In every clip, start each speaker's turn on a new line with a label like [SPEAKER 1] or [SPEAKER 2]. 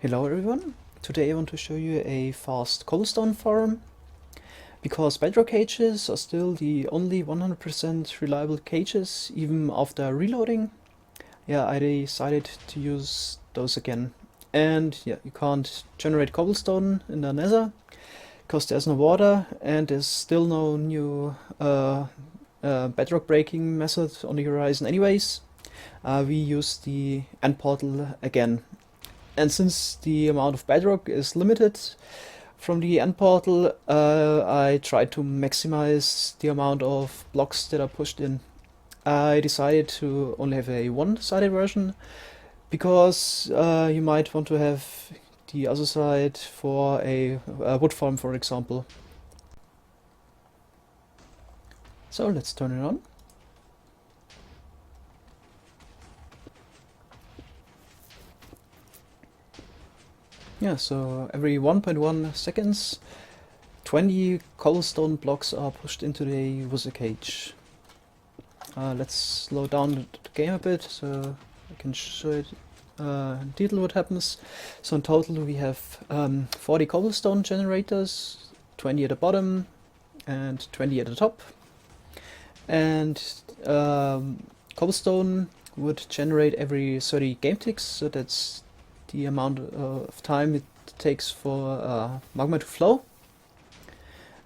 [SPEAKER 1] Hello everyone, today I want to show you a fast cobblestone farm. Because bedrock cages are still the only 100% reliable cages even after reloading, I decided to use those again. And you can't generate cobblestone in the nether because there's no water and there's still no new bedrock breaking method on the horizon anyways. We use the end portal again. And since the amount of bedrock is limited from the end portal, I tried to maximize the amount of blocks that are pushed in. I decided to only have a one-sided version because you might want to have the other side for a wood farm, for example. So let's turn it on. So every 1.1 seconds, 20 cobblestone blocks are pushed into the wizard cage. Let's slow down the game a bit so I can show it in detail what happens. So in total we have 40 cobblestone generators, 20 at the bottom and 20 at the top. And cobblestone would generate every 30 game ticks, so that's the amount of time it takes for magma to flow.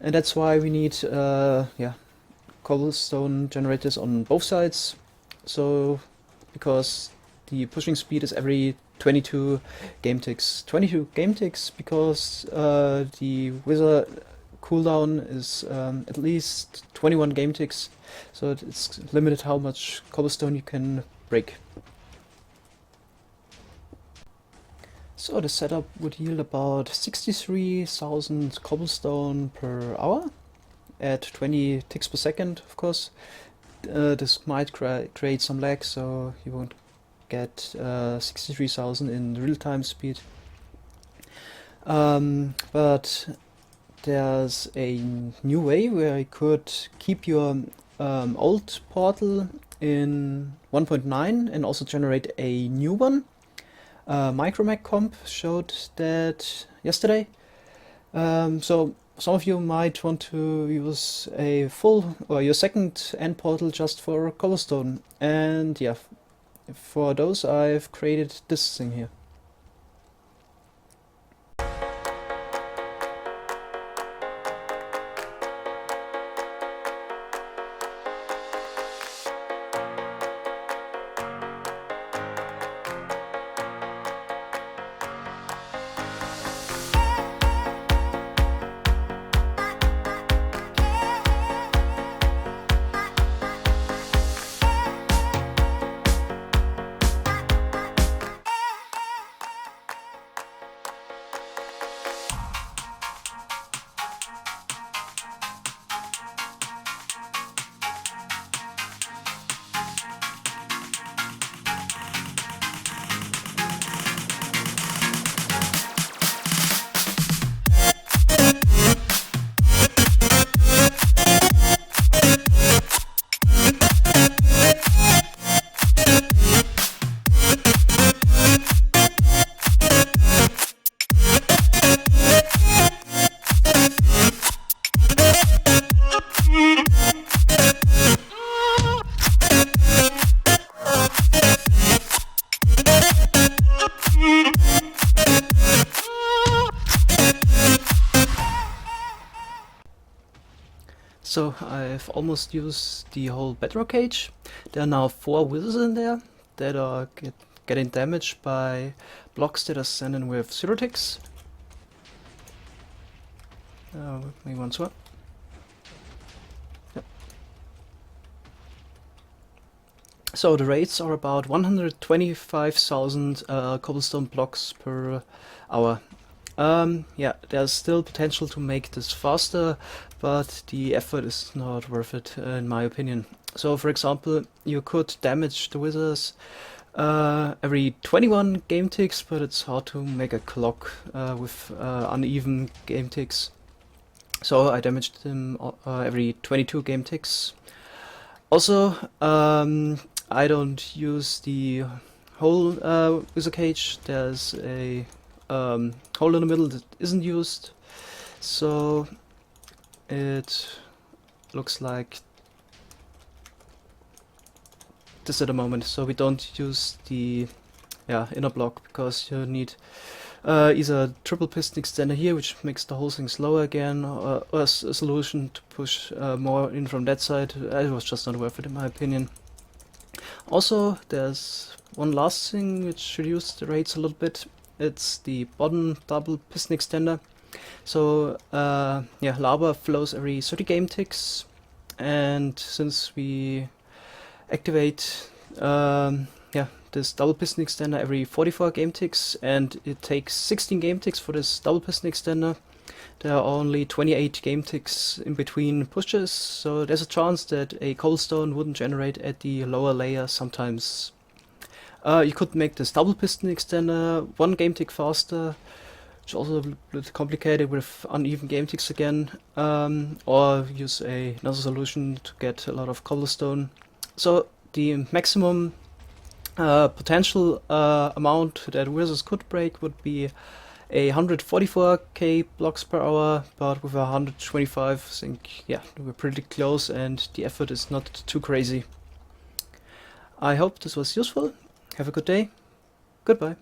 [SPEAKER 1] And that's why we need cobblestone generators on both sides. So because the pushing speed is every 22 game ticks. 22 game ticks because the wizard cooldown is at least 21 game ticks, so it's limited how much cobblestone you can break. So the setup would yield about 63,000 cobblestone per hour at 20 ticks per second, of course. This might create some lag, so you won't get 63,000 in real-time speed. But there's a new way where you could keep your old portal in 1.9 and also generate a new one. Micromag comp showed that yesterday. So some of you might want to use a full or your second end portal just for cobblestone, and for those I've created this thing here. So I've almost used the whole bedrock cage. There are now 4 wizards in there that are getting damaged by blocks that are sent in with 0 ticks. Maybe one swap. Yep. So the rates are about 125,000 cobblestone blocks per hour. There's still potential to make this faster, but the effort is not worth it in my opinion. So for example, you could damage the wizards every 21 game ticks, but it's hard to make a clock with uneven game ticks. So I damaged them every 22 game ticks. Also, I don't use the whole wizard cage. There's a hole in the middle that isn't used. So it looks like this at the moment. So we don't use the inner block because you need either triple piston extender here, which makes the whole thing slower again, or a solution to push more in from that side. It was just not worth it in my opinion. Also, there's one last thing which reduces the rates a little bit. It's the bottom double piston extender. So lava flows every 30 game ticks, and since we activate this double piston extender every 44 game ticks, and it takes 16 game ticks for this double piston extender, there are only 28 game ticks in between pushes, so there's a chance that a cobblestone wouldn't generate at the lower layer sometimes. You could make this double piston extender 1 game tick faster, which is also a bit complicated with uneven game ticks again, or use another solution to get a lot of cobblestone. So the maximum potential amount that wizards could break would be 144k blocks per hour, but with 125, I think, yeah, we're pretty close and the effort is not too crazy. I hope this was useful. Have a good day. Goodbye.